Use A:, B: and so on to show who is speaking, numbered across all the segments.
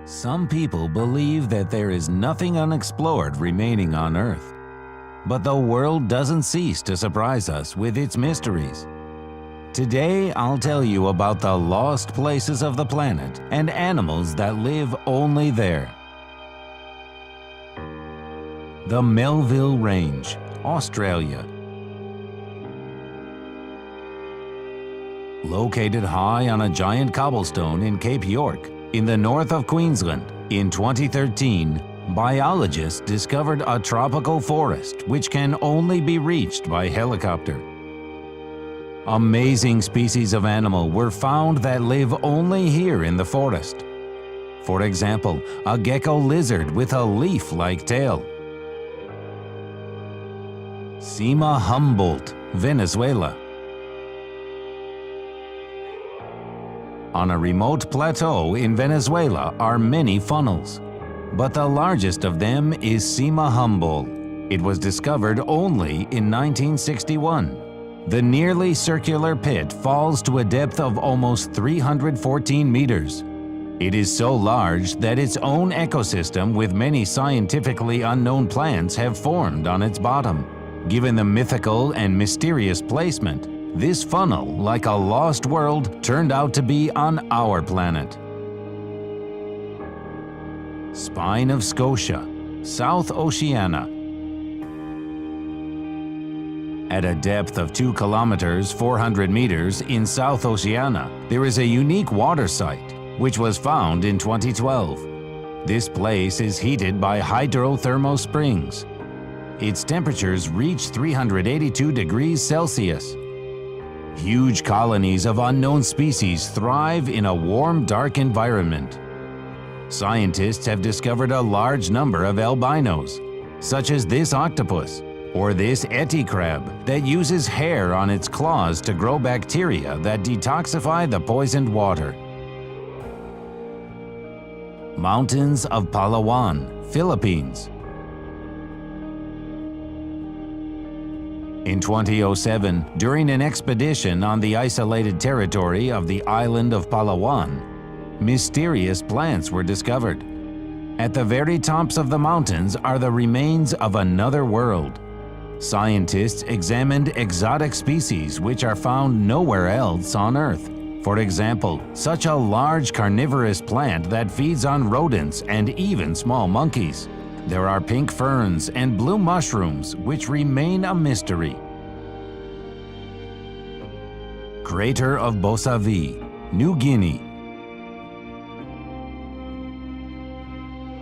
A: Some people believe that there is nothing unexplored remaining on Earth. But the world doesn't cease to surprise us with its mysteries. Today, I'll tell you about the lost places of the planet and animals that live only there. The Melville Range, Australia. Located high on a giant cobblestone in Cape York, in the north of Queensland, in 2013, biologists discovered a tropical forest which can only be reached by helicopter. Amazing species of animal were found that live only here in the forest. For example, a gecko lizard with a leaf-like tail. Cima Humboldt, Venezuela. On a remote plateau in Venezuela are many funnels, but the largest of them is Cima Humboldt. It was discovered only in 1961. The nearly circular pit falls to a depth of almost 314 meters. It is so large that its own ecosystem with many scientifically unknown plants have formed on its bottom. Given the mythical and mysterious placement, this funnel, like a lost world, turned out to be on our planet. Spine of Scotia, South Oceania. At a depth of 2 kilometers, 400 meters in South Oceania, there is a unique water site, which was found in 2012. This place is heated by hydrothermal springs. Its temperatures reach 382 degrees Celsius. Huge colonies of unknown species thrive in a warm, dark environment. Scientists have discovered a large number of albinos, such as this octopus, or this Etty crab that uses hair on its claws to grow bacteria that detoxify the poisoned water. Mountains of Palawan, Philippines. In 2007, during an expedition on the isolated territory of the island of Palawan, mysterious plants were discovered. At the very tops of the mountains are the remains of another world. Scientists examined exotic species which are found nowhere else on Earth. For example, such a large carnivorous plant that feeds on rodents and even small monkeys. There are pink ferns and blue mushrooms which remain a mystery. Crater of Bosavi, New Guinea.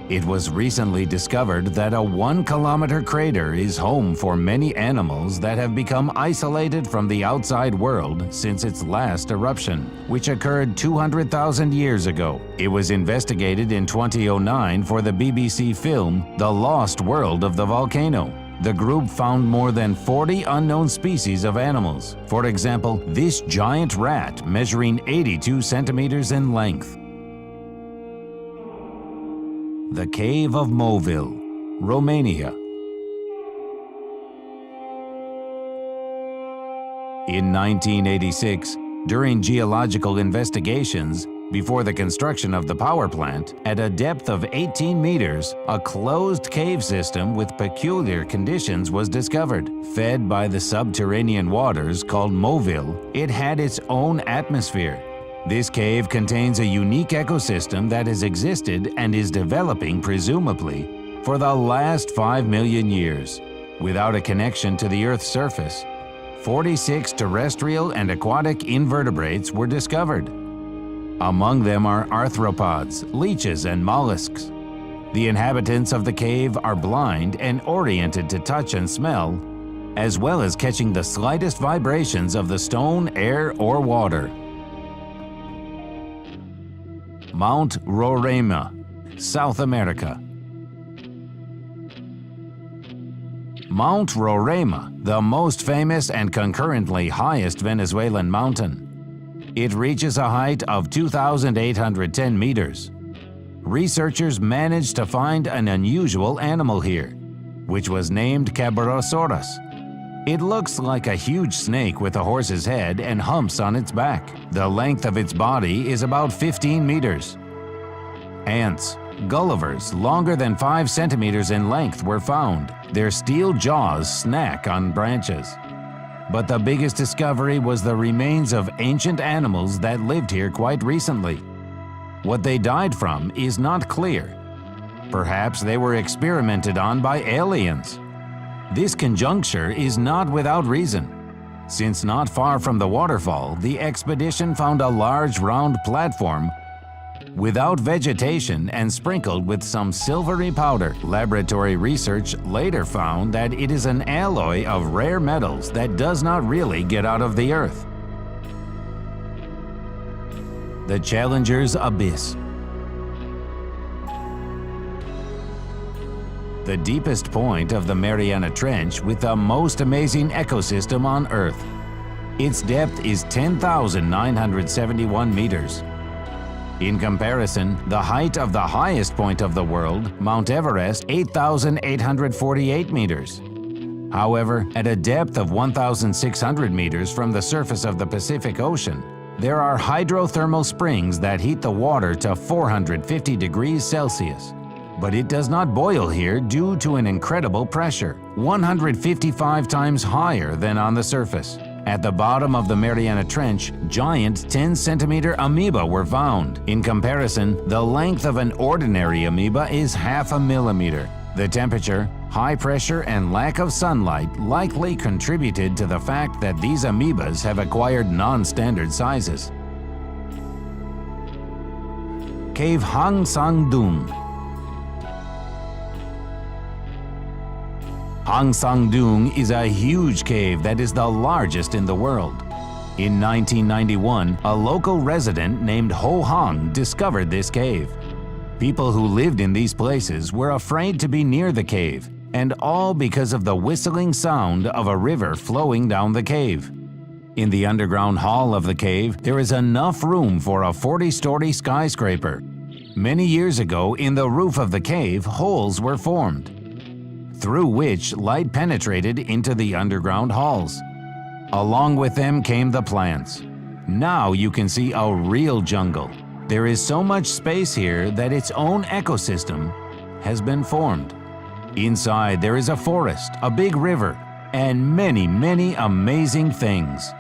A: It was recently discovered that a 1-kilometer crater is home for many animals that have become isolated from the outside world since its last eruption, which occurred 200,000 years ago. It was investigated in 2009 for the BBC film The Lost World of the Volcano. The group found more than 40 unknown species of animals. For example, this giant rat measuring 82 centimeters in length. The Cave of Moville, Romania. In 1986, during geological investigations, before the construction of the power plant, at a depth of 18 meters, a closed cave system with peculiar conditions was discovered. Fed by the subterranean waters called Moville, it had its own atmosphere. This cave contains a unique ecosystem that has existed and is developing, presumably, for the last 5 million years. Without a connection to the Earth's surface, 46 terrestrial and aquatic invertebrates were discovered. Among them are arthropods, leeches, and mollusks. The inhabitants of the cave are blind and oriented to touch and smell, as well as catching the slightest vibrations of the stone, air, or water. Mount Roraima, South America. Mount Roraima, the most famous and concurrently highest Venezuelan mountain. It reaches a height of 2,810 meters. Researchers managed to find an unusual animal here, which was named Cabrosaurus. It looks like a huge snake with a horse's head and humps on its back. The length of its body is about 15 meters. Ants, Gullivers longer than 5 centimeters in length were found. Their steel jaws snack on branches. But the biggest discovery was the remains of ancient animals that lived here quite recently. What they died from is not clear. Perhaps they were experimented on by aliens. This conjecture is not without reason, since not far from the waterfall, the expedition found a large round platform without vegetation and sprinkled with some silvery powder. Laboratory research later found that it is an alloy of rare metals that does not really get out of the earth. The Challenger's Abyss. The deepest point of the Mariana Trench with the most amazing ecosystem on Earth. Its depth is 10,971 meters. In comparison, the height of the highest point of the world, Mount Everest, 8,848 meters. However, at a depth of 1,600 meters from the surface of the Pacific Ocean, there are hydrothermal springs that heat the water to 450 degrees Celsius. But it does not boil here due to an incredible pressure, 155 times higher than on the surface. At the bottom of the Mariana Trench, giant 10-centimeter amoeba were found. In comparison, the length of an ordinary amoeba is half a millimeter. The temperature, high pressure, and lack of sunlight likely contributed to the fact that these amoebas have acquired non-standard sizes. Cave Hang Sang Dung. Hang Sang Dung is a huge cave that is the largest in the world. In 1991, a local resident named Ho Hang discovered this cave. People who lived in these places were afraid to be near the cave, and all because of the whistling sound of a river flowing down the cave. In the underground hall of the cave, there is enough room for a 40-story skyscraper. Many years ago, in the roof of the cave, holes were formed, through which light penetrated into the underground halls. Along with them came the plants. Now you can see a real jungle. There is so much space here that its own ecosystem has been formed. Inside there is a forest, a big river, and many, many amazing things.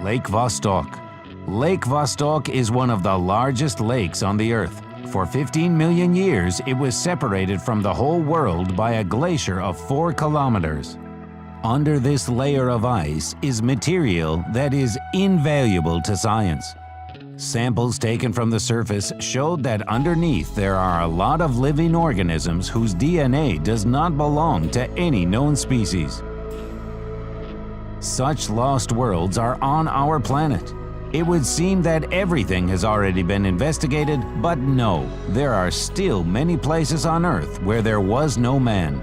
A: Lake Vostok. Lake Vostok is one of the largest lakes on the Earth. For 15 million years, it was separated from the whole world by a glacier of 4 kilometers. Under this layer of ice is material that is invaluable to science. Samples taken from the surface showed that underneath there are a lot of living organisms whose DNA does not belong to any known species. Such lost worlds are on our planet. It would seem that everything has already been investigated, but no, there are still many places on Earth where there was no man.